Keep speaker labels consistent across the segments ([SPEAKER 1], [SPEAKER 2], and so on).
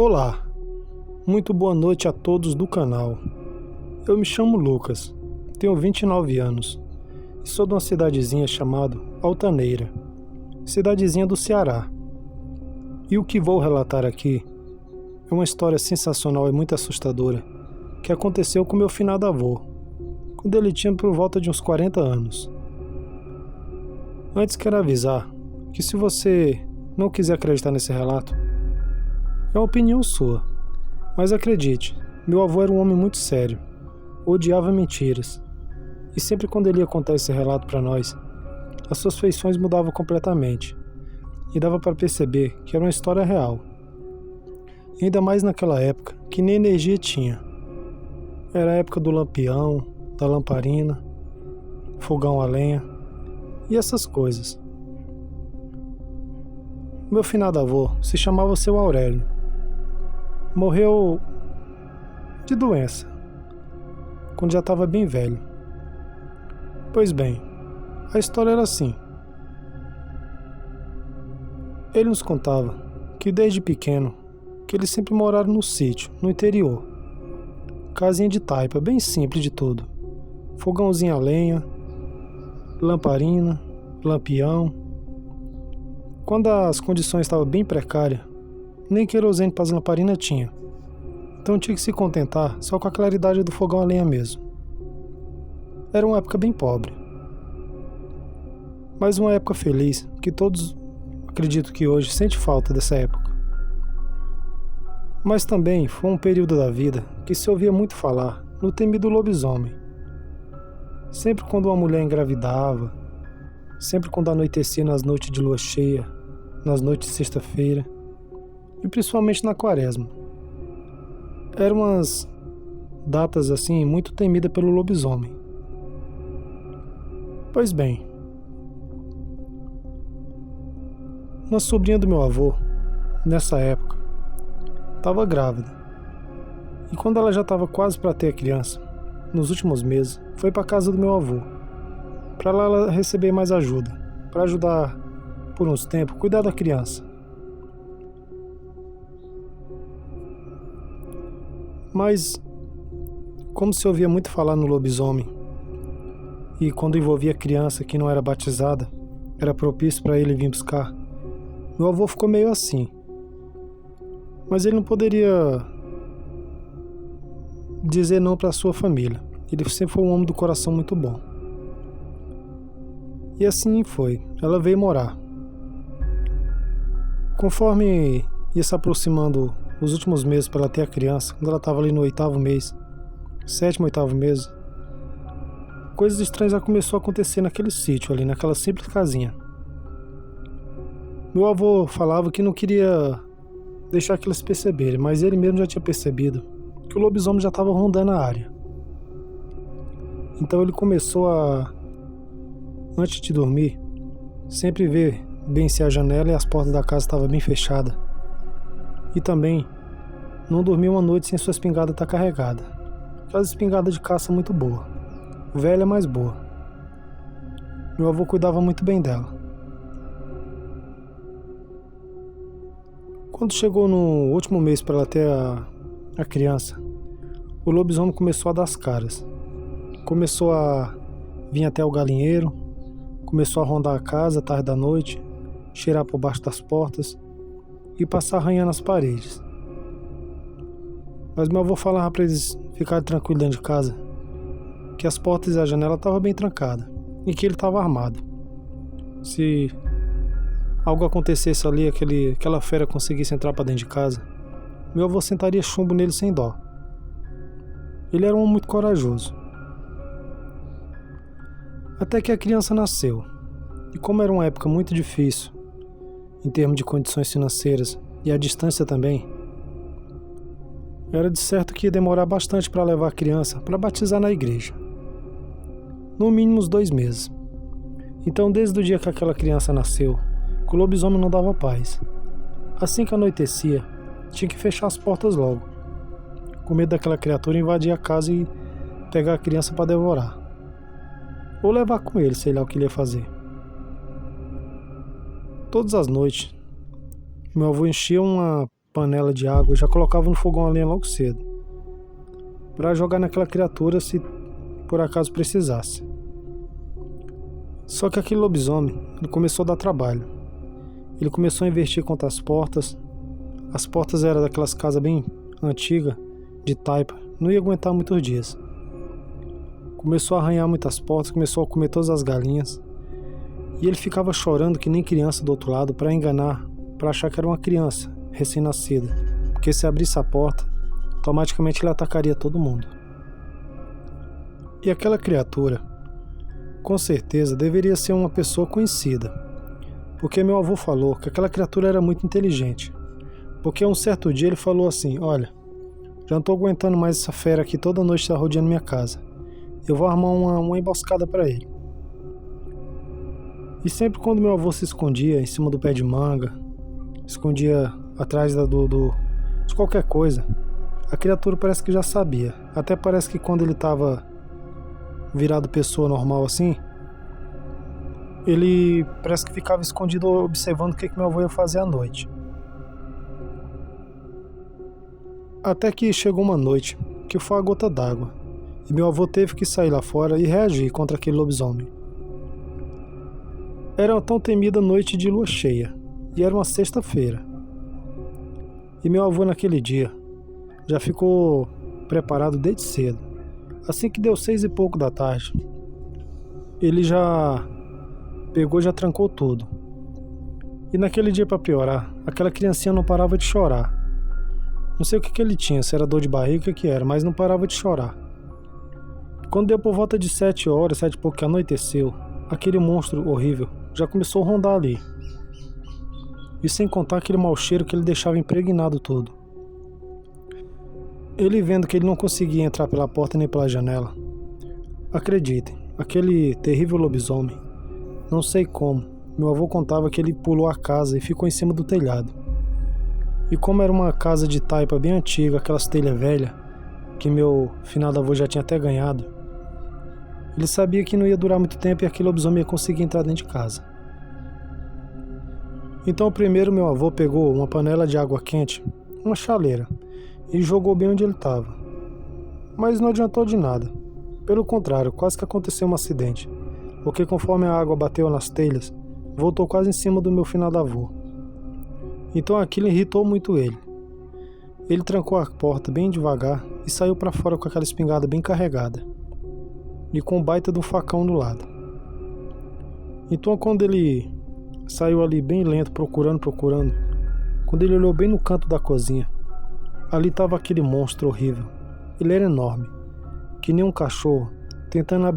[SPEAKER 1] Olá, muito boa noite a todos do canal. Eu me chamo Lucas, tenho 29 anos e sou de uma cidadezinha chamada Altaneira, cidadezinha do Ceará. E o que vou relatar aqui é uma história sensacional e muito assustadora que aconteceu com meu finado avô, quando ele tinha por volta de uns 40 anos. Antes quero avisar que se você não quiser acreditar nesse relato, é uma opinião sua, mas acredite, meu avô era um homem muito sério, odiava mentiras, e sempre quando ele ia contar esse relato para nós, as suas feições mudavam completamente, e dava para perceber que era uma história real. E ainda mais naquela época, que nem energia tinha. Era a época do lampião, da lamparina, fogão a lenha, e essas coisas. Meu finado avô se chamava Seu Aurélio. Morreu de doença, quando já estava bem velho. Pois bem, a história era assim. Ele nos contava que desde pequeno, que eles sempre moraram no sítio, no interior. Casinha de taipa, bem simples de tudo. Fogãozinho a lenha, lamparina, lampião. Quando as condições estavam bem precárias, nem querosene para as lamparinas tinha. Então tinha que se contentar só com a claridade do fogão a lenha mesmo. Era uma época bem pobre. Mas uma época feliz, que todos, acredito que hoje, sente falta dessa época. Mas também foi um período da vida que se ouvia muito falar no temido lobisomem. Sempre quando uma mulher engravidava, sempre quando anoitecia nas noites de lua cheia, nas noites de sexta-feira, e principalmente na quaresma. Eram umas datas assim muito temidas pelo lobisomem. Pois bem, uma sobrinha do meu avô, nessa época, estava grávida. E quando ela já estava quase para ter a criança, nos últimos meses, foi para casa do meu avô, para lá ela receber mais ajuda, para ajudar por uns tempos, cuidar da criança. Mas, como se ouvia muito falar no lobisomem, e quando envolvia criança que não era batizada, era propício para ele vir buscar, meu avô ficou meio assim. Mas ele não poderia dizer não para sua família. Ele sempre foi um homem do coração muito bom. E assim foi, ela veio morar. Conforme ia se aproximando os últimos meses para ela ter a criança, quando ela estava ali no 8º mês, 7º, 8º mês, coisas estranhas já começou a acontecer naquele sítio ali, naquela simples casinha. Meu avô falava que não queria deixar que eles perceberem, mas ele mesmo já tinha percebido que o lobisomem já estava rondando a área. Então ele começou a, antes de dormir, sempre ver bem se a janela e as portas da casa estavam bem fechadas. E também não dormir uma noite sem sua espingarda estar carregada. Aquelas espingardas de caça muito boa, velha, mas boa. Meu avô cuidava muito bem dela. Quando chegou no último mês para ela ter a criança, o lobisomem começou a dar as caras. Começou a vir até o galinheiro, começou a rondar a casa tarde da noite, cheirar por baixo das portas e passar arranhando as paredes. Mas meu avô falava para eles ficarem tranquilos dentro de casa, que as portas e a janela estavam bem trancadas e que ele estava armado. Se algo acontecesse ali, aquela fera conseguisse entrar para dentro de casa, meu avô sentaria chumbo nele sem dó. Ele era um homem muito corajoso. Até que a criança nasceu. E como era uma época muito difícil, em termos de condições financeiras e a distância também, era de certo que ia demorar bastante para levar a criança para batizar na igreja. No mínimo uns 2 meses. Então desde o dia que aquela criança nasceu, que o lobisomem não dava paz. Assim que anoitecia, tinha que fechar as portas logo, com medo daquela criatura invadir a casa e pegar a criança para devorar. Ou levar com ele, sei lá o que ele ia fazer. Todas as noites, meu avô enchia uma panela de água e já colocava no fogão a lenha logo cedo, para jogar naquela criatura se por acaso precisasse. Só que aquele lobisomem, ele começou a dar trabalho. Ele começou a investir contra as portas. As portas eram daquelas casas bem antigas, de taipa, não ia aguentar muitos dias. Começou a arranhar muitas portas, começou a comer todas as galinhas. E ele ficava chorando que nem criança do outro lado para enganar, para achar que era uma criança recém-nascida, porque se abrisse a porta, automaticamente ele atacaria todo mundo. E aquela criatura, com certeza, deveria ser uma pessoa conhecida, porque meu avô falou que aquela criatura era muito inteligente, porque um certo dia ele falou assim: olha, já não tô aguentando mais essa fera aqui toda noite tá rodeando minha casa, eu vou armar uma emboscada para ele. E sempre quando meu avô se escondia em cima do pé de manga, escondia atrás de qualquer coisa, a criatura parece que já sabia. Até parece que quando ele estava virado pessoa normal assim, ele parece que ficava escondido observando o que meu avô ia fazer à noite. Até que chegou uma noite que foi a gota d'água e meu avô teve que sair lá fora e reagir contra aquele lobisomem. Era uma tão temida noite de lua cheia e era uma sexta-feira. E meu avô naquele dia já ficou preparado desde cedo. Assim que deu 6 e pouco da tarde, ele já pegou, já trancou tudo. E naquele dia, para piorar, aquela criancinha não parava de chorar. Não sei o que ele tinha, se era dor de barriga, o que era, mas não parava de chorar. Quando deu por volta de 7 horas, 7 e pouco que anoiteceu, aquele monstro horrível já começou a rondar ali. E sem contar aquele mau cheiro que ele deixava impregnado tudo. Ele vendo que ele não conseguia entrar pela porta nem pela janela. Acreditem, aquele terrível lobisomem, não sei como, meu avô contava que ele pulou a casa e ficou em cima do telhado. E como era uma casa de taipa bem antiga, aquelas telhas velhas, que meu finado avô já tinha até ganhado, ele sabia que não ia durar muito tempo e aquele lobisomem ia conseguir entrar dentro de casa. Então primeiro meu avô pegou uma panela de água quente, uma chaleira, e jogou bem onde ele estava. Mas não adiantou de nada. Pelo contrário, quase que aconteceu um acidente, porque conforme a água bateu nas telhas, voltou quase em cima do meu finado avô. Então aquilo irritou muito ele. Ele trancou a porta bem devagar e saiu para fora com aquela espingarda bem carregada, e com um baita de um facão do lado. Então quando ele saiu ali bem lento, procurando, quando ele olhou bem no canto da cozinha, ali estava aquele monstro horrível. Ele era enorme, que nem um cachorro, tentando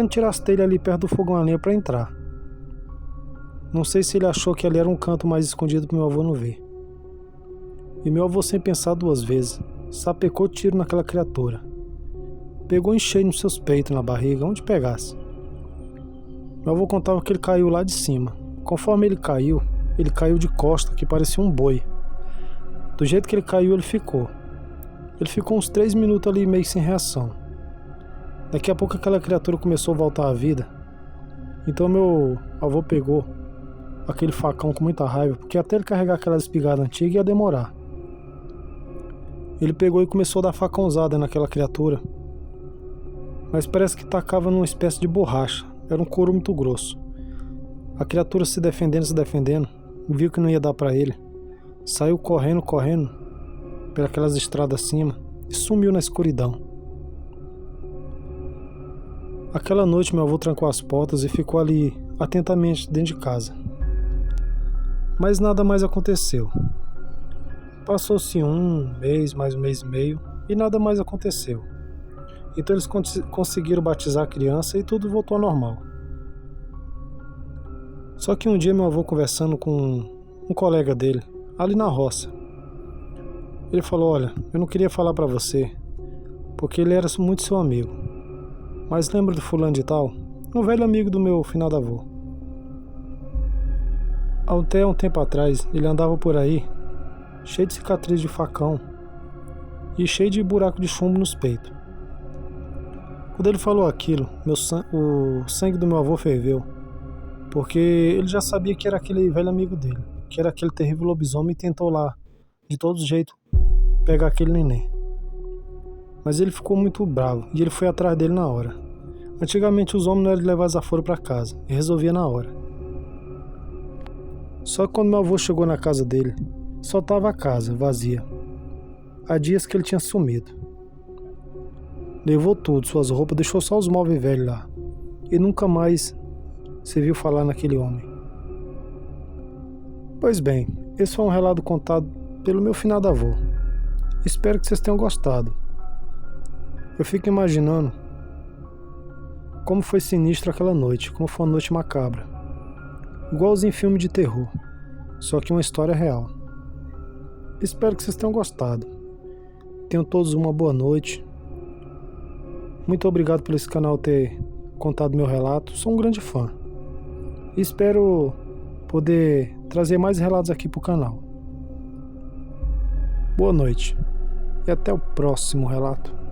[SPEAKER 1] tirar as telhas ali perto do fogão a lenha para entrar. Não sei se ele achou que ali era um canto mais escondido para meu avô não ver. E meu avô, sem pensar 2 vezes, sapecou tiro naquela criatura. Pegou em cheio nos seus peitos, na barriga, onde pegasse. Meu avô contava que ele caiu lá de cima. Conforme ele caiu de costa, que parecia um boi. Do jeito que ele caiu, ele ficou. Ele ficou uns 3 minutos ali meio sem reação. Daqui a pouco aquela criatura começou a voltar à vida. Então meu avô pegou aquele facão com muita raiva, porque até ele carregar aquela espingarda antiga ia demorar. Ele pegou e começou a dar facãozada naquela criatura. Mas parece que tacava numa espécie de borracha. Era um couro muito grosso. A criatura se defendendo, viu que não ia dar pra ele. Saiu correndo pelas estradas acima e sumiu na escuridão. Aquela noite meu avô trancou as portas e ficou ali atentamente dentro de casa. Mas nada mais aconteceu. Passou-se mais um mês e meio e nada mais aconteceu. Então eles conseguiram batizar a criança e tudo voltou ao normal. Só que um dia meu avô conversando com um colega dele, ali na roça, ele falou: olha, eu não queria falar pra você, porque ele era muito seu amigo, mas lembra do fulano de tal? Um velho amigo do meu finado avô. Até um tempo atrás ele andava por aí, cheio de cicatriz de facão e cheio de buraco de chumbo nos peitos. Quando ele falou aquilo, o sangue do meu avô ferveu, porque ele já sabia que era aquele velho amigo dele. que era aquele terrível lobisomem e tentou lá, de todo jeito, pegar aquele neném. Mas ele ficou muito bravo e ele foi atrás dele na hora. Antigamente os homens não eram de levar desaforo para casa e resolvia na hora. Só que quando meu avô chegou na casa dele, só tava a casa vazia. Há dias que ele tinha sumido. Levou tudo, suas roupas, deixou só os móveis velhos lá. E nunca mais se viu falar naquele homem. Pois bem, esse foi um relato contado pelo meu finado avô. Espero que vocês tenham gostado. Eu fico imaginando como foi sinistro aquela noite, como foi uma noite macabra. Igualzinho em filme de terror, só que uma história real. Espero que vocês tenham gostado. Tenham todos uma boa noite. Muito obrigado por esse canal ter contado meu relato. Sou um grande fã. E espero poder trazer mais relatos aqui pro canal. Boa noite e até o próximo relato.